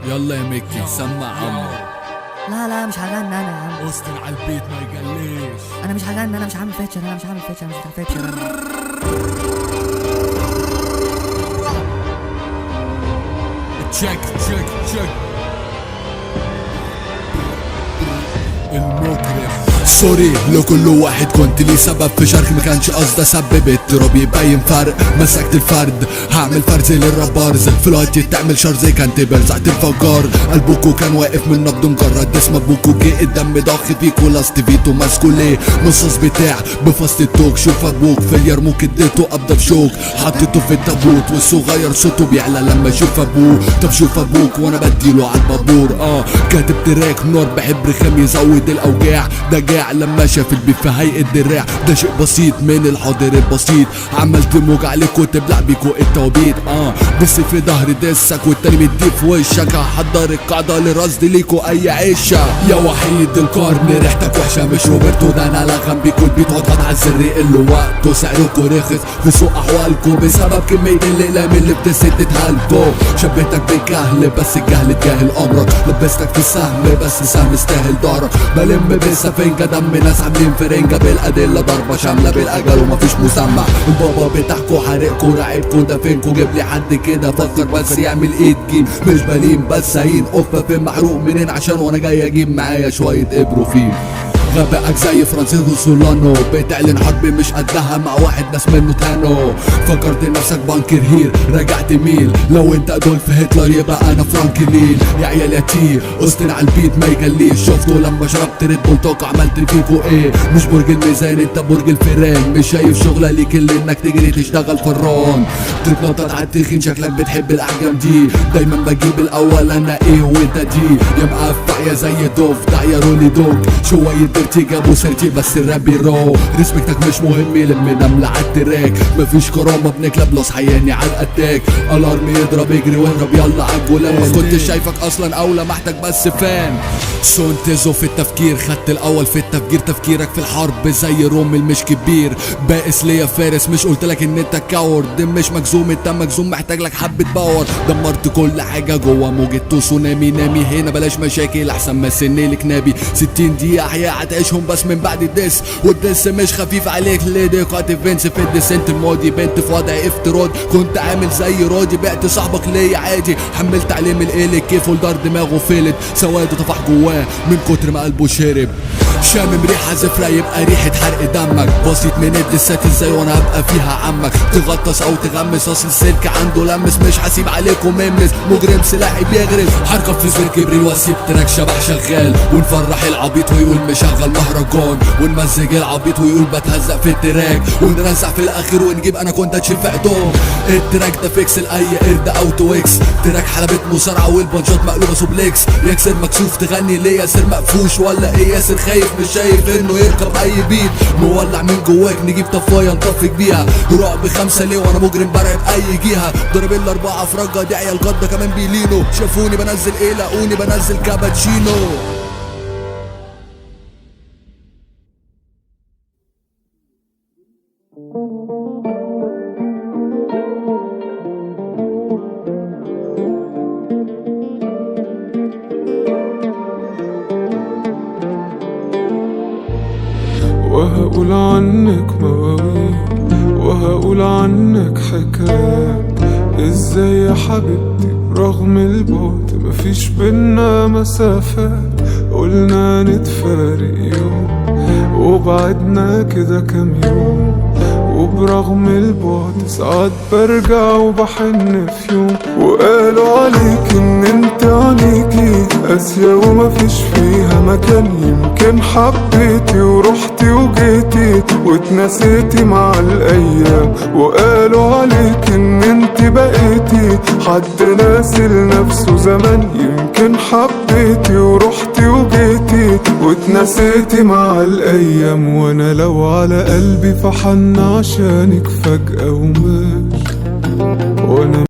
يلا يا مكي سمع عمو. لا مش هغني انا يا عم. استن على البيت ما يجليش. انا مش هغني، انا مش هعمل فيتشر، انا مش هعمل فيتشر، انا مش هعمل فيتشر. تشيك تشيك تشيك المجرم. سوري لكل واحد كنت لي سبب في شرخ، ما كانش قصدي اسبب اضطراب يبين فرق. مسكت الفرد هعمل فرز للرابرز في الوقت تعمل شر زي كانت برزعت الفجار. قلبكو كان واقف من نبض مجرد اسم ابوكو جه الدم ضخ فيكو لاست فيتو ماسكو ليه نصوص بتاع بفصل التوك. شوف ابوك في اليرموك اديته قبضه بشوك حطيته في التابوت والصغير صوته بيعلى لما يشوف ابوه. طب شوف ابوك وانا بديله على البابور. كاتب تراك نار بحبر خام يزود الاوجاع. ده جاع لما شاف البيف في هيئة دراع. ده شيء بسيط من الحاضر البسيط. عملت موج عليك وتبلع بيكو التوبيت. بس في ظهر دسك والتاني مدي في وشك. هحضر القاعدة لرصد ليكو اي عيشة. يا وحيد القرن ريحتك وحشة مش روبرتو، ده انا لغم بيكو البيت واضغط على الزر اللي وقته. سعركو رخص في سوق احوالكو بسبب كمية الاقلام اللي بتسد تهالكو. شبيتك بالجهل بس الجهل تجاهل امرك. لبستك في السهم بس السهم استاهل دارك. بلم بالسفنجة دم ناس عاملين فرنجة بالادله ضربه شامله بالاجل ومفيش مسمع. البابا بتاعكو حارقكو راعبكو دافنكو. جيب لي حد كده فكر بس يعمل ايد جيم مش بالين بس هين قفه في محروق منين عشان وانا جاي اجيب معايا شويه ابروفين. غبائك زي فرانسيسكو سولانو بتعلن حرب مش قدها مع واحد ناس منه تانو. فكرت نفسك بانكر هير رجعت ميل. لو انت ادولف هتلر يبقى انا فرانكلين. يا عيال يا تي استن على البيت ما يجليش. شفتوا لما شربت ريد بول توك عملت فيكو ايه؟ مش برج الميزان انت برج الفيران. مش شايف شغله ليك اللي انك تجري تشتغل فران. تتنطط على التخين شكلك بتحب الاحجام دي. دايما بجيب الاول انا ايه وانت دي. يا مقفع يا زي دوف دع يا رولي دوك. شويه جابوا سيرتي بس الراب رو. ريسبكتك مش مهم لم نملة عالتراك. مفيش كرامة بنكلب لص حياني عالاتاك. الارم يضرب يجري واهرب يلا عالجولان. ما كنتش شايفك اصلا او لمحتك بس فان. سونتزو في التفكير خدت الاول في التفجير. تفكيرك في الحرب زي رومل مش كبير. بائس ليا فارس مش قلتلك ان انت كاورد. مش مجزوم انت مجزوم محتاج لك حبة باور. دمرت كل حاجة جوا موجة تسونامي. نامي هنا بلاش مشاكل احسن ما سنلك نابي. 60 دقيقة احياء هتعيشهم بس من بعد الدس. والدس مش خفيف عليك ليدي قاتل فينس في الديسنت الماضي. بنت في وضع افتراضي كنت عامل زي راضي. بعت صاحبك ليا عادي. حملت عليه من القلق كيف ولدار دماغه فلت. سواده طفح جواه من كتر ما قلبه شرب. شامم ريحة زفرة يبقى ريحة حرق دمك. بسيط من الدسات ازاي وانا هبقى فيها عمك. تغطس او تغمس اصل السلك عنده لمس. مش حاسيب عليكم مملس مجرم سلاحي بيغرز. حركة في زر كبري واسيب تراك شبح شغال. ونفرح العبيط ويقول مشغل مهرجان. ونمزج العبيط ويقول بتهزق في التراك. ونرزع في الاخر ونجيب انا كنت اتشف عدوم. التراك ده فيكس لاي قرد او تويكس. تراك حلبة مصارعة والبنشات مقلوبة سوبليكس. يكسر مكسوف تغني ليه ياسر مقفوش ولا ايه ياسر خايف مش شايف انه يركب اي بيت. مولع من جواك نجيب طفايه نطفك بيها. رعب 5 ليه وانا مجرم برعب اي جهه. ضرب الاربعه في رجه دي عيال جده كمان بيلينو. شافوني بنزل ايه لاقوني بنزل كابتشينو. وهقول عنك مواويل وهقول عنك حكايات. ازاي يا حبيبتي رغم البعد مفيش بينا مسافات. قلنا نتفارق يوم وبعدنا كده كام يوم. وبرغم البعد ساعات برجع وبحن في يوم. وقالوا عليك ان انت عليكي قاسية ومفيش فيها مكان. يمكن حبيتي ورحتي وجيتي واتنسيتي مع الايام. وقالوا عليك ان انت بقيتي حد ناسي لنفسه زمان. يمكن حبيتي ورحتي وجيتي واتنسيتي مع الايام. وانا لو على قلبي فحن عشانك فجأة ومات. وانا